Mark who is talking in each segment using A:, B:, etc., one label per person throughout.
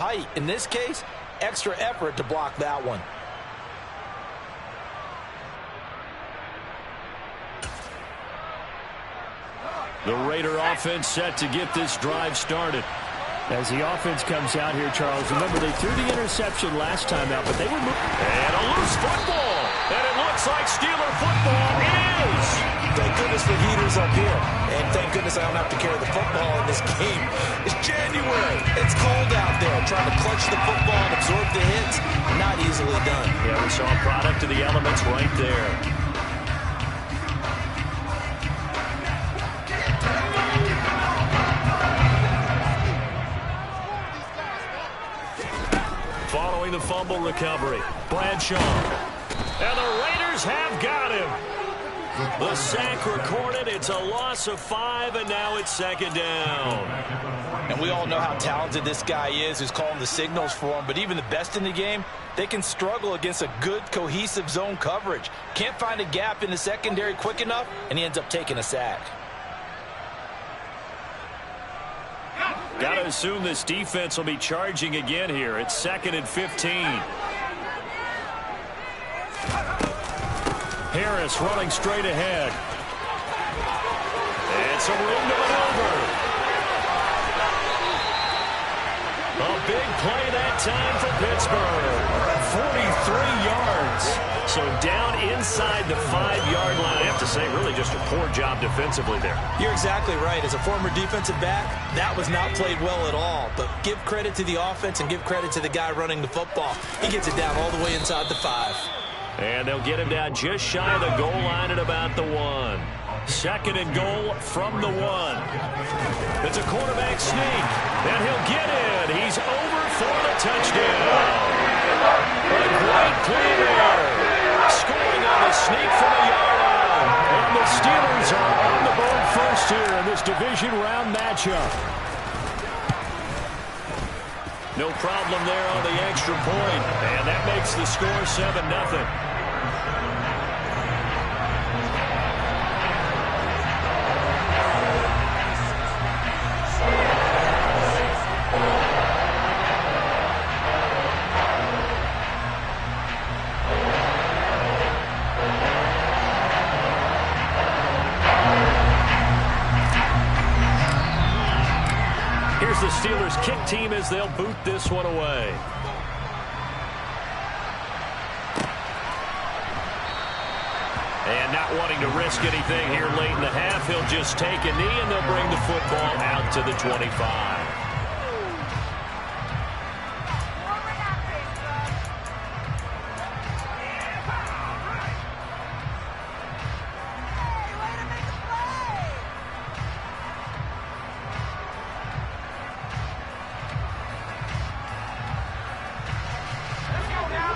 A: height. In this case, extra effort to block that one.
B: The Raider offense set to get this drive started.
C: As the offense comes out here, Charles, remember they threw the interception last time out, but they were moving.
B: And a loose football. And it looks like Steeler football is.
A: Thank goodness for heaters up here. And thank goodness I don't have to carry the football in this game. It's January. It's cold out there. Trying to clutch the football and absorb the hits, not easily done.
B: Yeah, we saw a product of the elements right there. Following the fumble recovery, Bradshaw. And the Raiders have got him. The sack recorded. It's a loss of 5, and now it's second down.
A: And we all know how talented this guy is who's calling the signals for him, but even the best in the game, they can struggle against a good, cohesive zone coverage. Can't find a gap in the secondary quick enough, and he ends up taking a sack.
B: Got to assume this defense will be charging again here. It's 2nd and 15. Harris running straight ahead. And some room to maneuver. A big play that time for Pittsburgh. 43 yards. So down inside the 5-yard line. I have to say, really just a poor job defensively there.
A: You're exactly right. As a former defensive back, that was not played well at all. But give credit to the offense and give credit to the guy running the football. He gets it down all the way inside the 5.
B: And they'll get him down just shy of the goal line at about the 1. 2nd and goal from the 1. It's a quarterback sneak, and he'll get it. He's over for the touchdown. A great play there. Scoring on the sneak from a yard out. And the Steelers are on the board first here in this division round matchup. No problem there on the extra point. And that makes the score 7-0. The Steelers kick team as they'll boot this one away. And not wanting to risk anything here late in the half, he'll just take a knee and they'll bring the football out to the 25.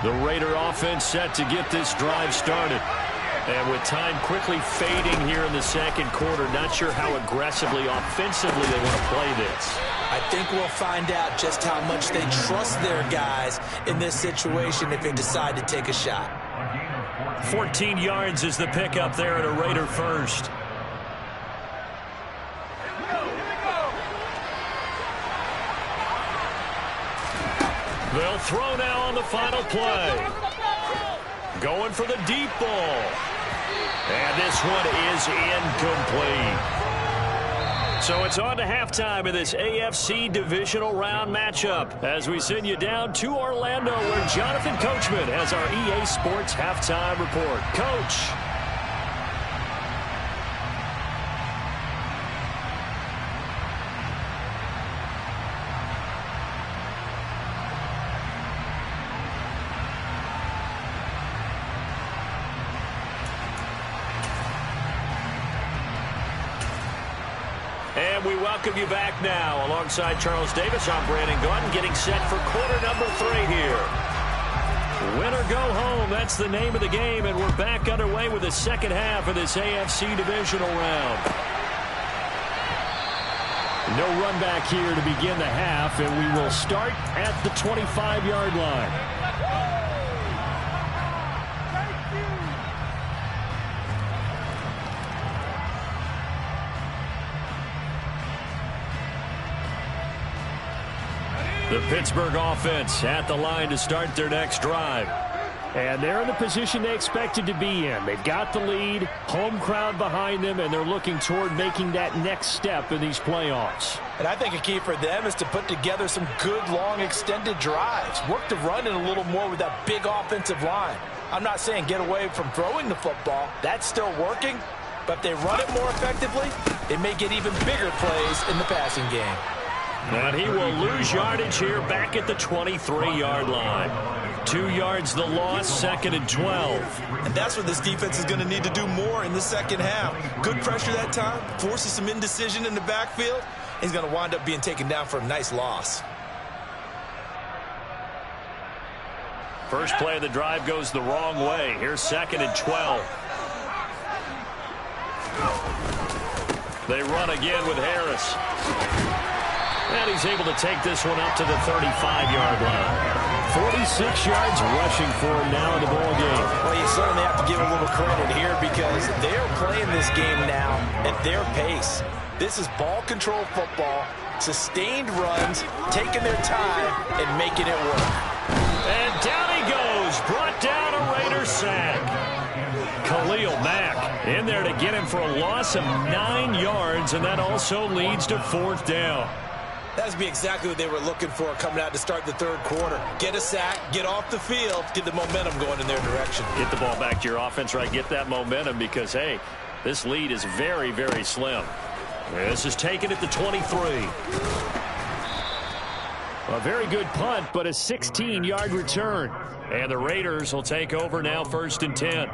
B: The Raider offense set to get this drive started. And with time quickly fading here in the second quarter, not sure how aggressively, offensively they want to play this.
A: I think we'll find out just how much they trust their guys in this situation if they decide to take a shot.
B: 14 yards is the pickup there at a Raider first. They'll throw now on the final play. Going for the deep ball. And this one is incomplete. So it's on to halftime in this AFC divisional round matchup as we send you down to Orlando where Jonathan Coachman has our EA Sports halftime report. Coach. And we welcome you back now. Alongside Charles Davis, I'm Brandon Gordon, getting set for quarter number 3 here. Win or go home, that's the name of the game, and we're back underway with the second half of this AFC divisional round. No run back here to begin the half, and we will start at the 25-yard line. The Pittsburgh offense at the line to start their next drive.
C: And they're in the position they expected to be in. They've got the lead, home crowd behind them, and they're looking toward making that next step in these playoffs.
A: And I think a key for them is to put together some good, long, extended drives. Work the run in a little more with that big offensive line. I'm not saying get away from throwing the football. That's still working. But if they run it more effectively, they may get even bigger plays in the passing game.
B: And he will lose yardage here back at the 23-yard line. 2 yards the loss, 2nd and 12.
A: And that's what this defense is going to need to do more in the second half. Good pressure that time, forces some indecision in the backfield. He's going to wind up being taken down for a nice loss.
B: First play of the drive goes the wrong way. Here's 2nd and 12. They run again with Harris. And he's able to take this one up to the 35-yard line.
C: 46 yards rushing for him now in the ball game.
A: Well, you certainly have to give a little credit here because they are playing this game now at their pace. This is ball control football, sustained runs, taking their time and making it work.
B: And down he goes, brought down a Raider sack. Khalil Mack in there to get him for a loss of 9 yards, and that also leads to 4th down.
A: That's be exactly what they were looking for coming out to start the third quarter. Get a sack, get off the field, get the momentum going in their direction.
B: Get the ball back to your offense, right? Get that momentum because, hey, this lead is very, very slim. This is taken at the 23.
C: A very good punt, but a 16-yard return.
B: And the Raiders will take over now, 1st and 10.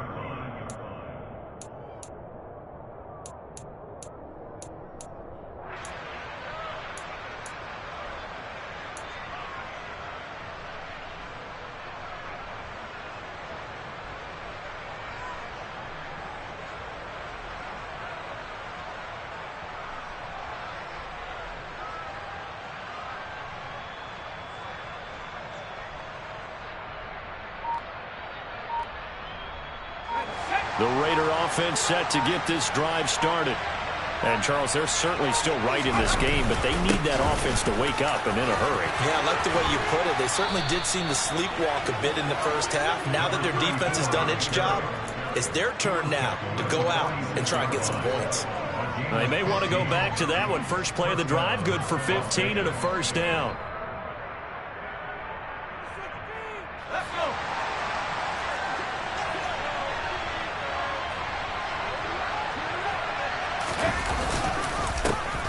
B: The Raider offense set to get this drive started. And, Charles, they're certainly still right in this game, but they need that offense to wake up and in a hurry.
A: Yeah, I like the way you put it. They certainly did seem to sleepwalk a bit in the first half. Now that their defense has done its job, it's their turn now to go out and try and get some points.
B: They may want to go back to that one. First play of the drive, good for 15 and a 1st down.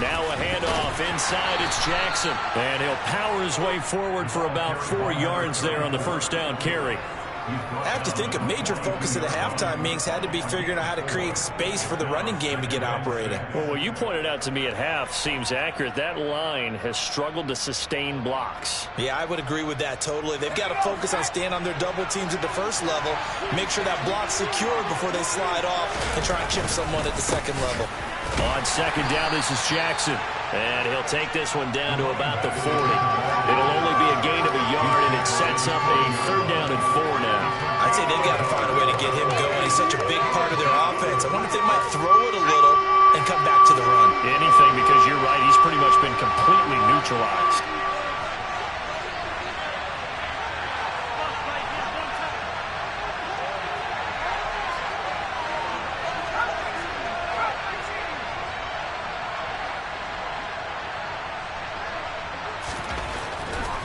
B: Now a handoff inside, it's Jackson. And he'll power his way forward for about 4 yards there on the 1st down carry.
A: I have to think a major focus of the halftime meetings had to be figuring out how to create space for the running game to get operating.
C: Well, what you pointed out to me at half seems accurate. That line has struggled to sustain blocks.
A: Yeah, I would agree with that totally. They've got to focus on staying on their double teams at the first level, make sure that block's secured before they slide off and try and chip someone at the second level.
B: On 2nd down, this is Jackson. And he'll take this one down to about the 40. It'll only be a gain of a yard, and it sets up a 3rd down and 4 now.
A: I'd say they've got to find a way to get him going. He's such a big part of their offense. I wonder if they might throw it a little and come back to the run.
B: Anything, because you're right, he's pretty much been completely neutralized.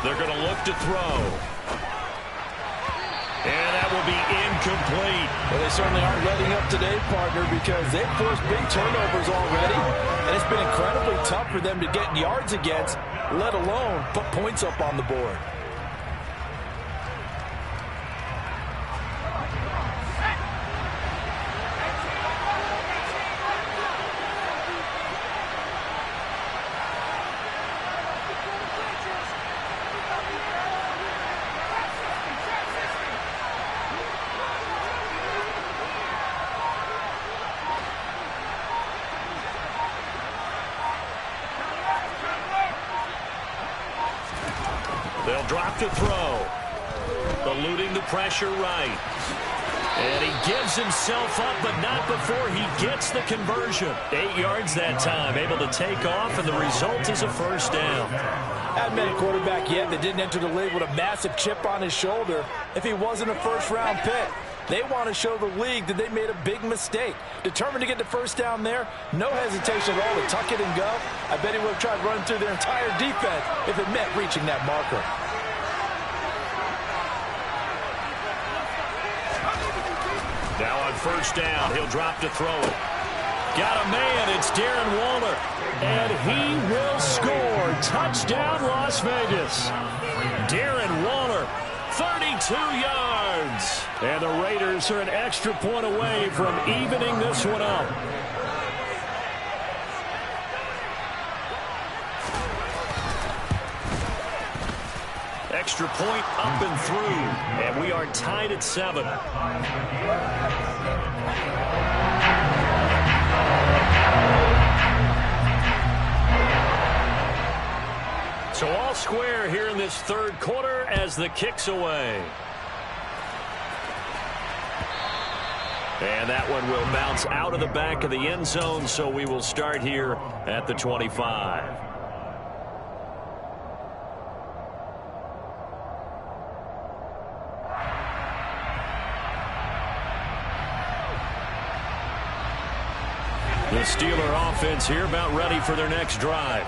B: They're going to look to throw. And that will be incomplete.
A: Well, they certainly aren't letting up today, partner, because they've forced big turnovers already. And it's been incredibly tough for them to get yards against, let alone put points up on the board.
B: They'll drop to throw. Eluding the pressure right. And he gives himself up, but not before he gets the conversion. 8 yards that time, able to take off, and the result is a 1st down.
A: Hadn't met a quarterback yet that didn't enter the league with a massive chip on his shoulder if he wasn't a first-round pick. They want to show the league that they made a big mistake. Determined to get the first down there, no hesitation at all to tuck it and go. I bet he would have tried running through their entire defense if it meant reaching that marker.
B: Now on first down, he'll drop to throw it. Got a man, it's Darren Waller.
C: And he will score. Touchdown, Las Vegas. Darren Waller, 32 yards. And the Raiders are an extra point away from evening this one up.
B: Extra point up and through. And we are tied at 7. So all square here in this third quarter as the kick's away. And that one will bounce out of the back of the end zone, so we will start here at the 25. The Steeler offense here about ready for their next drive.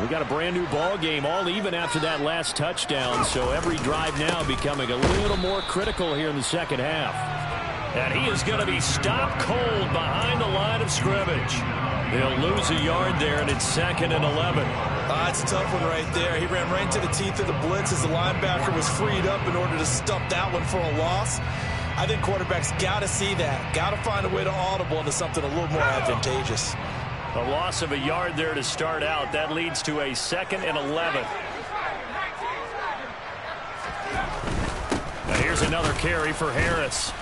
B: We got a brand new ball game, all even after that last touchdown, so every drive now becoming a little more critical here in the second half. And he is going to be stopped cold behind the line of scrimmage. He'll lose a yard there, and it's 2nd and 11.
A: That's a tough one right there. He ran right into the teeth of the blitz as the linebacker was freed up in order to stop that one for a loss. I think quarterbacks got to see that. Got to find a way to audible into something a little more advantageous.
B: A loss of a yard there to start out. That leads to a 2nd and 11. Now here's another carry for Harris.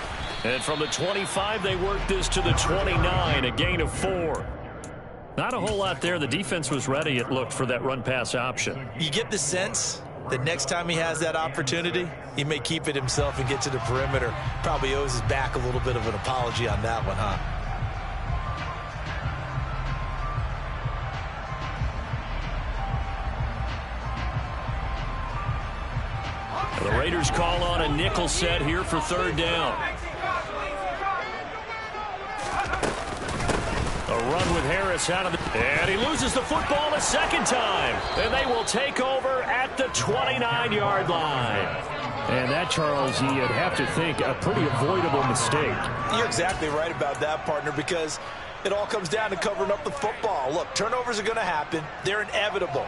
B: And from the 25, they work this to the 29, a gain of 4. Not a whole lot there. The defense was ready, it looked, for that run-pass option.
A: You get the sense that next time he has that opportunity, he may keep it himself and get to the perimeter. Probably owes his back a little bit of an apology on that one, huh?
B: The Raiders call on a nickel set here for third down. A run with Harris out of the... And he loses the football a second time. And they will take over at the 29-yard line.
C: And that, Charles, you'd have to think a pretty avoidable mistake.
A: You're exactly right about that, partner, because it all comes down to covering up the football. Look, turnovers are going to happen. They're inevitable.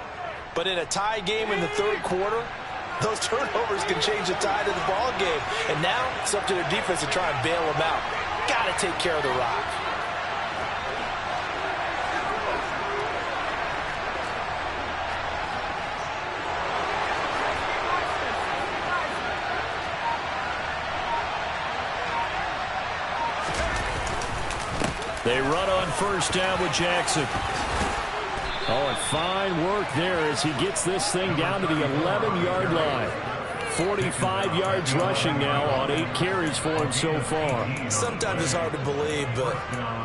A: But in a tie game in the third quarter, those turnovers can change the tide of the ball game. And now it's up to their defense to try and bail them out. Got to take care of the rock.
B: They run on first down with Jackson.
C: Oh, and fine work there as he gets this thing down to the 11-yard line. 45 yards rushing now on 8 carries for him so far.
A: Sometimes it's hard to believe, but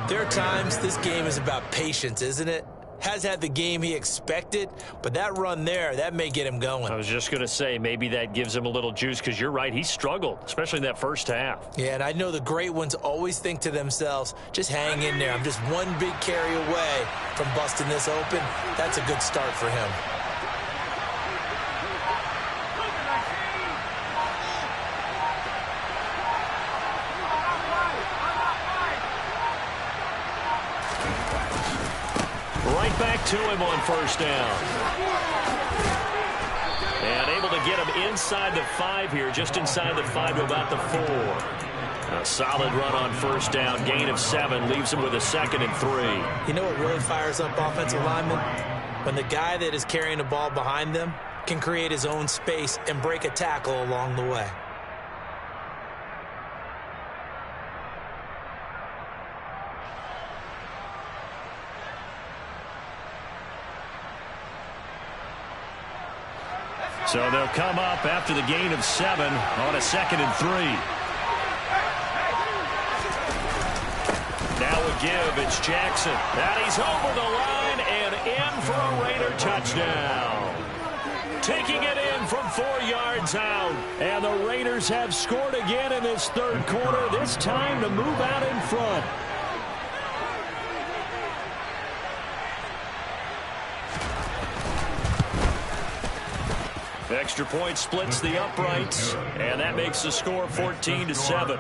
A: there are times this game is about patience, isn't it? Has had the game he expected, but that run there, that may get him going.
B: I was just going to say, maybe that gives him a little juice, because you're right, he struggled, especially in that first half.
A: Yeah, and I know the great ones always think to themselves, just hang in there. I'm just one big carry away from busting this open. That's a good start for him.
B: Right back to him on first down. And able to get him inside the 5 here, just inside the 5 to about the 4. A solid run on first down, gain of 7, leaves him with a 2nd and 3.
A: You know what really fires up offensive linemen? When the guy that is carrying the ball behind them can create his own space and break a tackle along the way.
B: So they'll come up after the gain of 7 on a 2nd and 3. Now a give, it's Jackson. And he's over the line and in for a Raider touchdown. taking it in from 4 yards out.
C: And the Raiders have scored again in this third quarter, this time to move out in front.
B: Extra point splits the uprights, and that makes the score 14-7.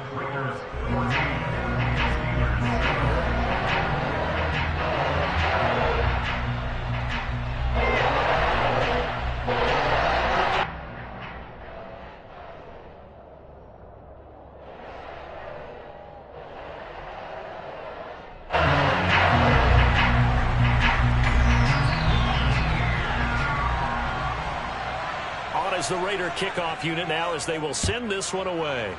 B: As the Raider kickoff unit now, as they will send this one away.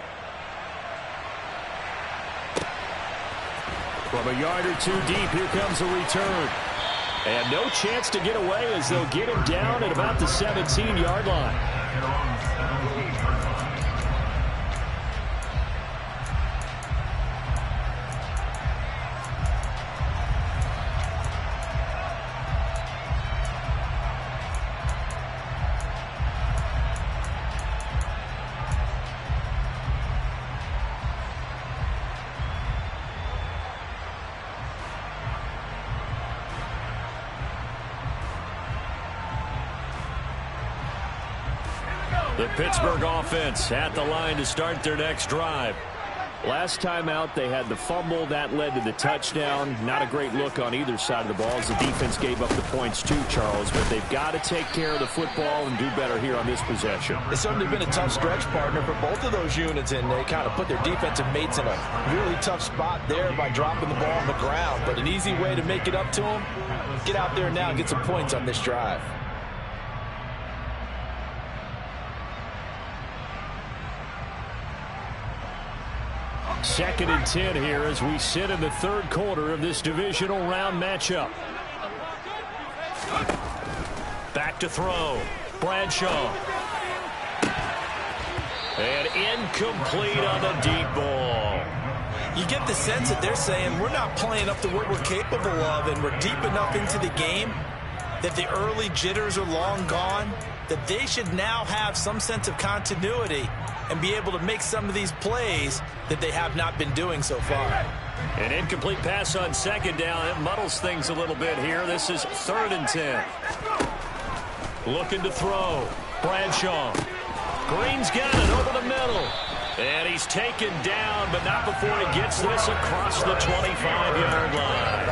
C: From a yard or two deep, here comes a return. And no chance to get away as they'll get him down at about the 17-yard line.
B: The Pittsburgh offense at the line to start their next drive.
C: Last time out, they had the fumble. That led to the touchdown. Not a great look on either side of the ball as the defense gave up the points too, Charles. But they've got to take care of the football and do better here on this possession.
A: It's certainly been a tough stretch, partner, for both of those units, and they kind of put their defensive mates in a really tough spot there by dropping the ball on the ground. But an easy way to make it up to them, get out there now and get some points on this drive.
C: Second and 10 here as we sit in the third quarter of this divisional round matchup.
B: Back to throw. Bradshaw. And incomplete on the deep ball.
A: You get the sense that they're saying we're not playing up to what we're capable of, and we're deep enough into the game that the early jitters are long gone, that they should now have some sense of continuity and be able to make some of these plays that they have not been doing so far.
B: An incomplete pass on second down. It muddles things a little bit here. This is 3rd and 10. Looking to throw. Bradshaw. Green's got it over the middle. And he's taken down, but not before he gets this across the 25-yard line.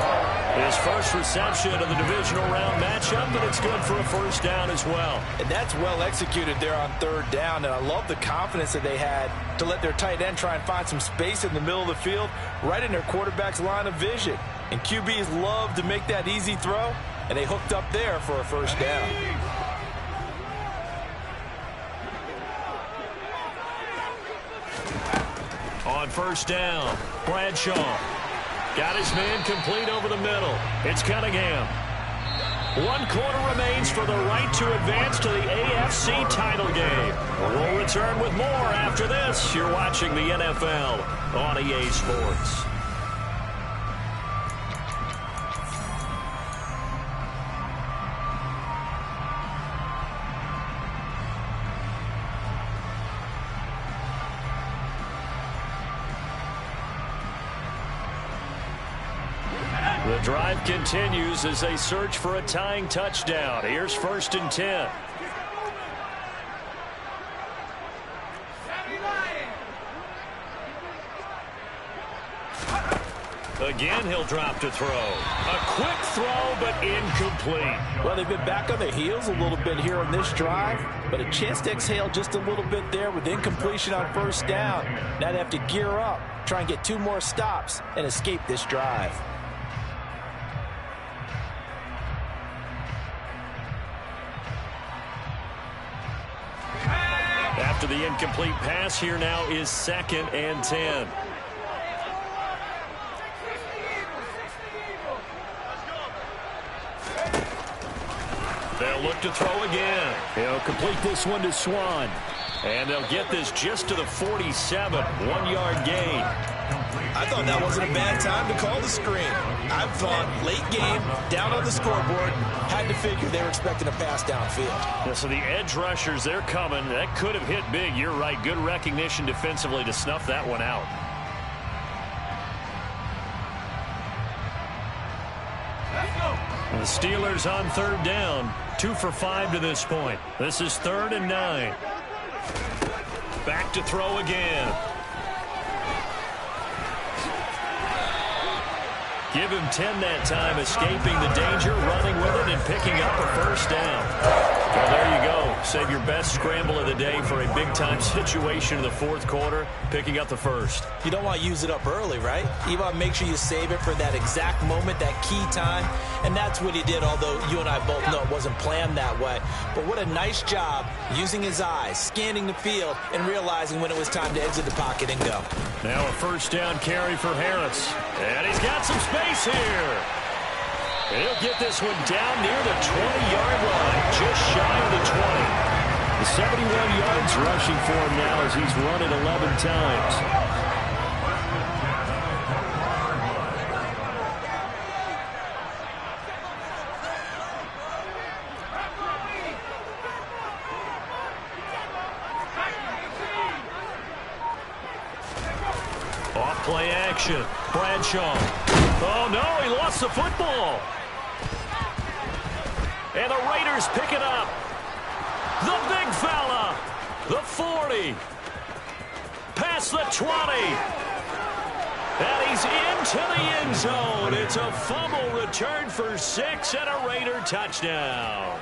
B: His first reception of the divisional round matchup, but it's good for a first down as well.
A: And that's well executed there on 3rd down, and I love the confidence that they had to let their tight end try and find some space in the middle of the field, right in their quarterback's line of vision. And QBs love to make that easy throw, and they hooked up there for a first down.
B: On first down, Bradshaw. Got his man complete over the middle. It's Cunningham. 1 quarter remains for the right to advance to the AFC title game. We'll return with more after this. You're watching the NFL on EA Sports. The drive continues as they search for a tying touchdown. Here's 1st and 10. Again, he'll drop to throw. A quick throw, but incomplete.
A: Well, they've been back on their heels a little bit here on this drive, but a chance to exhale just a little bit there with incompletion on first down. Now they have to gear up, try and get 2 more stops, and escape this drive.
B: After the incomplete pass, here now is 2nd and 10. They'll look Back to throw again.
C: He'll complete this one to Swan.
B: And they'll get this just to the 47, 1-yard gain.
A: I thought that wasn't a bad time to call the screen. I thought late game, down on the scoreboard, had to figure they were expecting a pass downfield.
B: Yeah, so the edge rushers, they're coming. That could have hit big. You're right. Good recognition defensively to snuff that one out. The Steelers on third down. 2 for 5 to this point. This is 3rd and 9. Back to throw again. Give him 10 that time, escaping the danger, running with it, and picking up a first down. Well, there you go. Save your best scramble of the day for a big-time situation in the 4th quarter, picking up the first.
A: You don't want to use it up early, right? You want to make sure you save it for that exact moment, that key time, and that's what he did, although you and I both know it wasn't planned that way. But what a nice job using his eyes, scanning the field, and realizing when it was time to exit the pocket and go.
B: Now a first down carry for Harris. And he's got some space here. He'll get this one down near the 20-yard line, just shy of the 20.
C: The 71 yards rushing for him now as he's run it 11 times.
B: Play action. Bradshaw. Oh, no, he lost the football. And the Raiders pick it up. The big fella. The 40. Past the 20. And he's into the end zone. It's a fumble return for 6 and a Raider touchdown.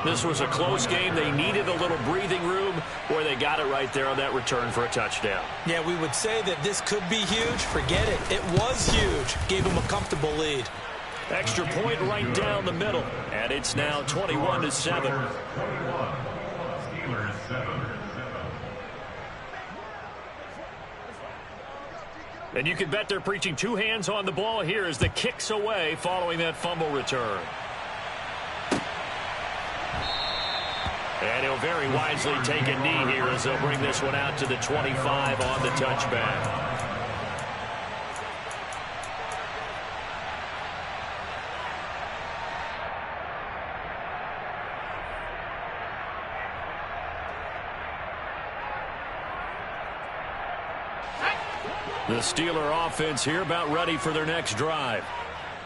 B: This was a close game. They needed a little breathing room. Boy, they got it right there on that return for a touchdown.
A: Yeah, we would say that this could be huge. Forget it. It was huge. Gave him a comfortable lead.
B: Extra point right down the middle. And it's now 21-7. And you can bet they're preaching 2 hands on the ball here as the kick's away following that fumble return. And he'll very wisely take a knee here as they'll bring this one out to the 25 on the touchback. The Steeler offense here about ready for their next drive.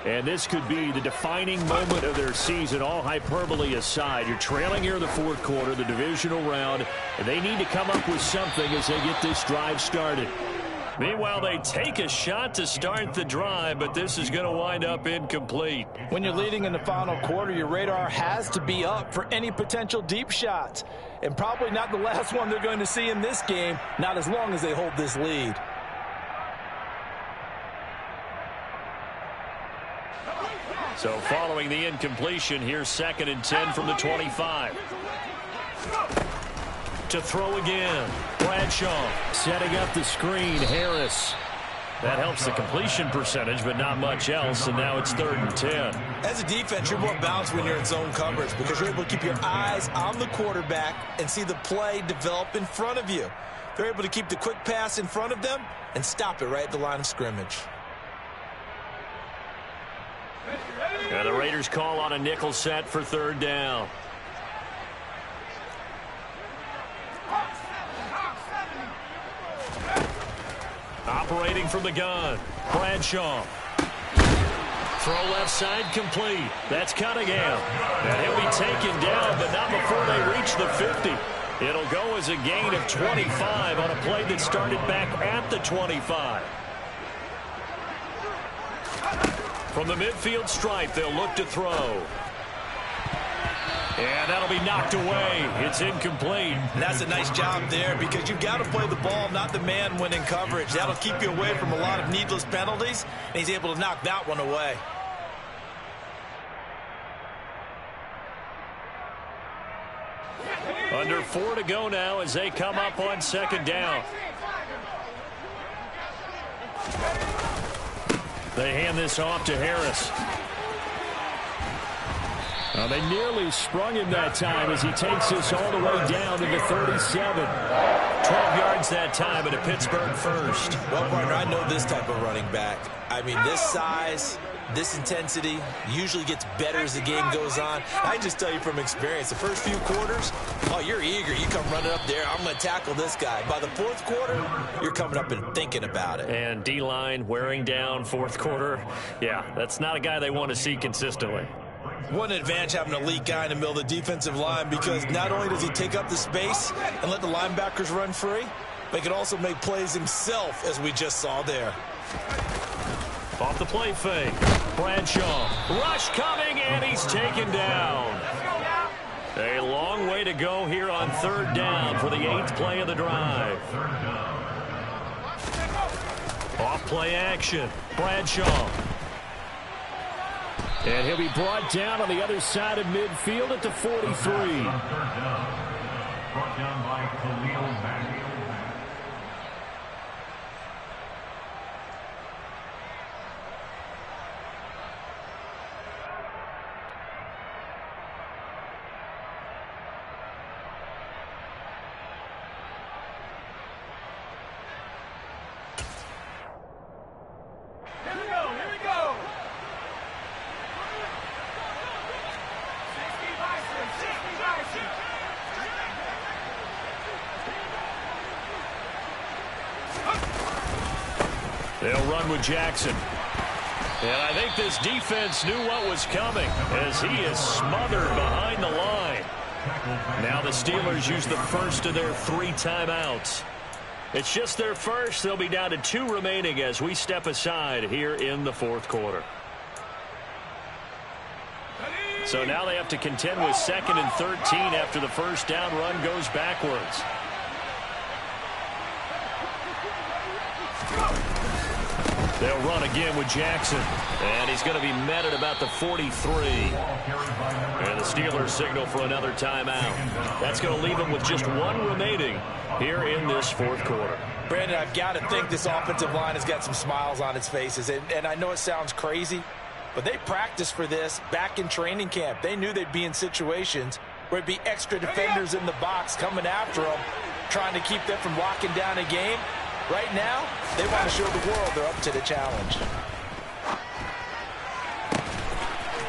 B: And this could be the defining moment of their season, all hyperbole aside. You're trailing here in the 4th quarter, the divisional round, and they need to come up with something as they get this drive started. Meanwhile, they take a shot to start the drive, but this is going to wind up incomplete.
A: When you're leading in the final quarter, your radar has to be up for any potential deep shots. And probably not the last one they're going to see in this game, not as long as they hold this lead.
B: So following the incompletion, here's 2nd and 10 from the 25. To throw again. Bradshaw
C: setting up the screen. Harris.
B: That helps the completion percentage, but not much else, and now it's 3rd and 10.
A: As a defense, you're more balanced when you're in zone coverage because you're able to keep your eyes on the quarterback and see the play develop in front of you. They're able to keep the quick pass in front of them and stop it right at the line of scrimmage.
B: And the Raiders call on a nickel set for 3rd down. Operating from the gun, Bradshaw. Throw left side complete. That's Cunningham. And he'll be taken down, but not before they reach the 50. It'll go as a gain of 25 on a play that started back at the 25. From the midfield stripe, they'll look to throw. And that'll be knocked away. It's incomplete.
A: And that's a nice job there because you've got to play the ball, not the man when in coverage. That'll keep you away from a lot of needless penalties, and he's able to knock that one away.
B: Under 4 to go now as they come up on 2nd down. They hand this off to Harris.
C: Well, they nearly sprung him that time as he takes this all the way down to the 37.
B: 12 yards that time and a Pittsburgh first.
A: Well, partner, I know this type of running back. I mean, this size, this intensity usually gets better as the game goes on. I just tell you from experience, the first few quarters, oh, you're eager. You come running up there, I'm going to tackle this guy. By the fourth quarter, you're coming up and thinking about it.
B: And D-line wearing down fourth quarter. Yeah, that's not a guy they want to see consistently.
A: What an advantage having an elite guy in the middle of the defensive line, because not only does he take up the space and let the linebackers run free, but he can also make plays himself, as we just saw there.
B: Off the play fake. Bradshaw. Rush coming, and he's taken down. A long way to go here on third down for the 8th play of the drive. Off play action. Bradshaw.
C: And he'll be brought down on the other side of midfield at the 43.
D: Brought down by Khalil Mack.
B: They'll run with Jackson. And I think this defense knew what was coming as he is smothered behind the line. Now the Steelers use the first of their 3 timeouts. It's just their first. They'll be down to 2 remaining as we step aside here in the fourth quarter. So now they have to contend with 2nd and 13 after the first down run goes backwards. They'll run again with Jackson. And he's going to be met at about the 43. And the Steelers signal for another timeout. That's going to leave them with just 1 remaining here in this fourth quarter.
A: Brandon, I've got to think this offensive line has got some smiles on its faces. And I know it sounds crazy, but they practiced for this back in training camp. They knew they'd be in situations where it'd be extra defenders in the box coming after them, trying to keep them from locking down a game. Right now, they want to show the world they're up to the challenge.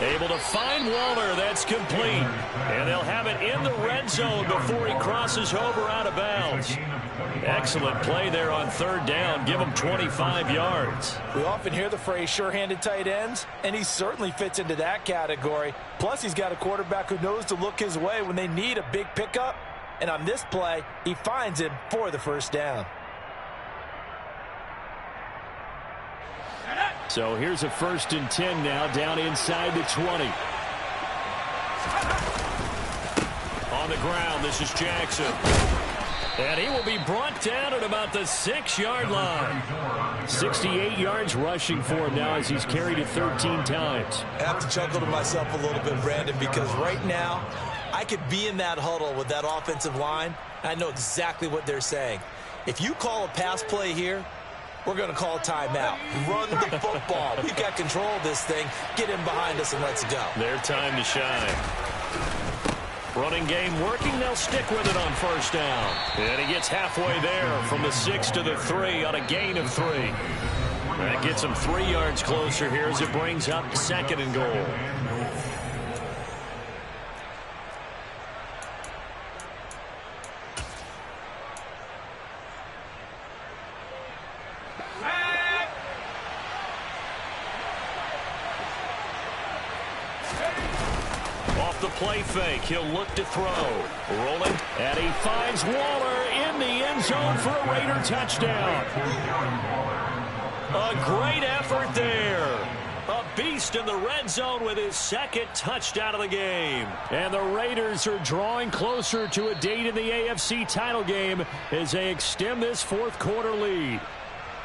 B: Able to find Waller. That's complete. And they'll have it in the red zone before he crosses over out of bounds. Excellent play there on third down. Give him 25 yards.
A: We often hear the phrase sure-handed tight ends, and he certainly fits into that category. Plus, he's got a quarterback who knows to look his way when they need a big pickup. And on this play, he finds him for the first down.
C: So here's a 1st and 10 now, down inside the 20.
B: On the ground, this is Jackson. And he will be brought down at about the 6-yard line.
C: 68 yards rushing for him now as he's carried it 13 times.
A: I have to chuckle to myself a little bit, Brandon, because right now I could be in that huddle with that offensive line. I know exactly what they're saying. If you call a pass play here, we're going to call a timeout. Run the football. We've got control of this thing. Get him behind us and let's go.
B: Their time to shine. Running game working. They'll stick with it on first down. And he gets halfway there from the 6 to the 3 on a gain of 3. That gets him 3 yards closer here as it brings up 2nd and goal. Play fake. He'll look to throw. Rolling.
C: And he finds Waller in the end zone for a Raider touchdown.
B: A great effort there. A beast in the red zone with his 2nd touchdown of the game.
C: And the Raiders are drawing closer to a date in the AFC title game as they extend this fourth quarter lead.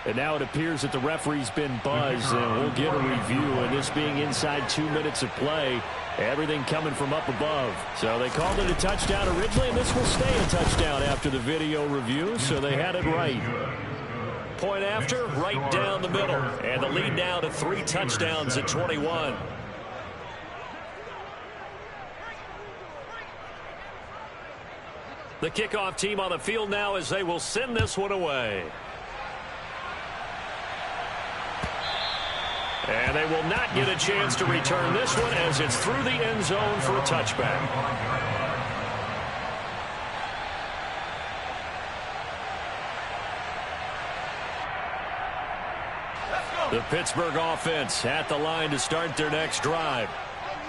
C: And now it appears that the referee's been buzzed, and we'll get a review. And this being inside 2 minutes of play, everything coming from up above. So they called it a touchdown originally, and this will stay a touchdown after the video review, so they had it right.
B: Point after, right down the middle. And the lead now to 3 touchdowns at 21. The kickoff team on the field now as they will send this one away. And they will not get a chance to return this one as it's through the end zone for a touchback. The Pittsburgh offense at the line to start their next drive.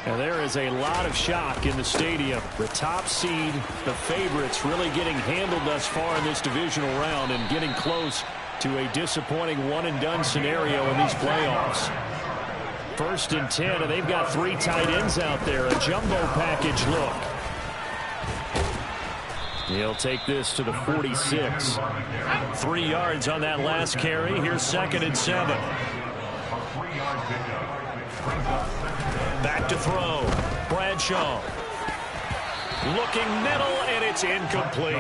C: And there is a lot of shock in the stadium. The top seed, the favorites, really getting handled thus far in this divisional round and getting close to a disappointing one-and-done scenario in these playoffs. 1st and 10, and they've got 3 tight ends out there. A jumbo package look. He'll take this to the 46.
B: 3 yards on that last carry. Here's 2nd and 7. Back to throw. Bradshaw. Looking middle, and it's incomplete.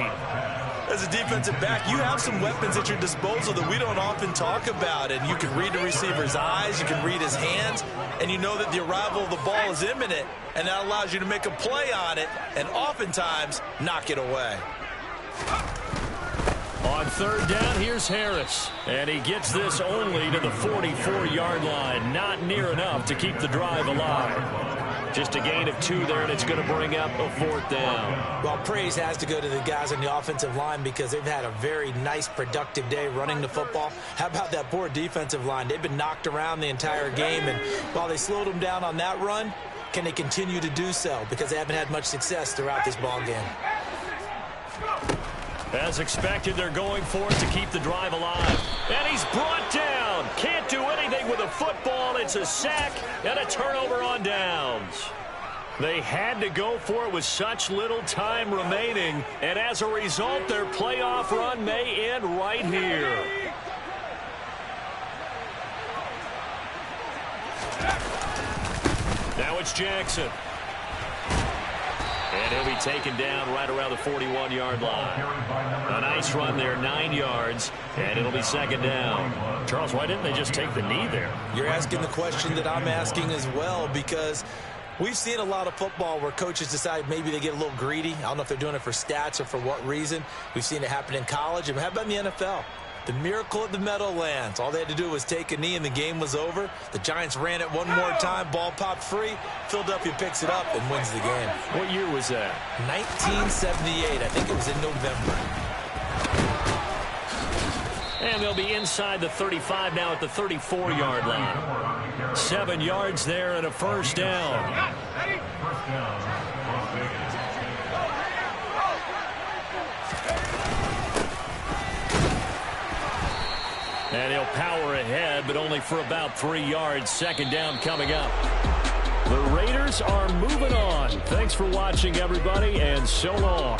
A: As a defensive back, you have some weapons at your disposal that we don't often talk about. And you can read the receiver's eyes, you can read his hands, and you know that the arrival of the ball is imminent, and that allows you to make a play on it and oftentimes knock it away.
B: On 3rd down, here's Harris. And he gets this only to the 44-yard line. Not near enough to keep the drive alive. Just a gain of 2 there, and it's going to bring up a 4th down.
A: Well, praise has to go to the guys on the offensive line because they've had a very nice, productive day running the football. How about that poor defensive line? They've been knocked around the entire game, and while they slowed them down on that run, can they continue to do so? Because they haven't had much success throughout this ball game.
B: As expected, they're going for it to keep the drive alive. And he's brought down. Can't do anything with a football. It's a sack and a turnover on downs. They had to go for it with such little time remaining. And as a result, their playoff run may end right here. Now it's Jackson. And he'll be taken down right around the 41-yard line. A nice run there, 9 yards, and it'll be 2nd down.
C: Charles, why didn't they just take the knee there?
A: You're asking the question that I'm asking as well, because we've seen a lot of football where coaches decide maybe they get a little greedy. I don't know if they're doing it for stats or for what reason. We've seen it happen in college. And how about in the NFL? The miracle of the Meadowlands. All they had to do was take a knee and the game was over. The Giants ran it one more time. Ball popped free. Philadelphia picks it up and wins the game.
B: What year was that?
A: 1978. I think it was in November.
B: And they'll be inside the 35 now at the 34-yard line. 7 yards there and a 1st down. And he'll power ahead, but only for about 3 yards. 2nd down coming up.
C: The Raiders are moving on. Thanks for watching, everybody, and so long.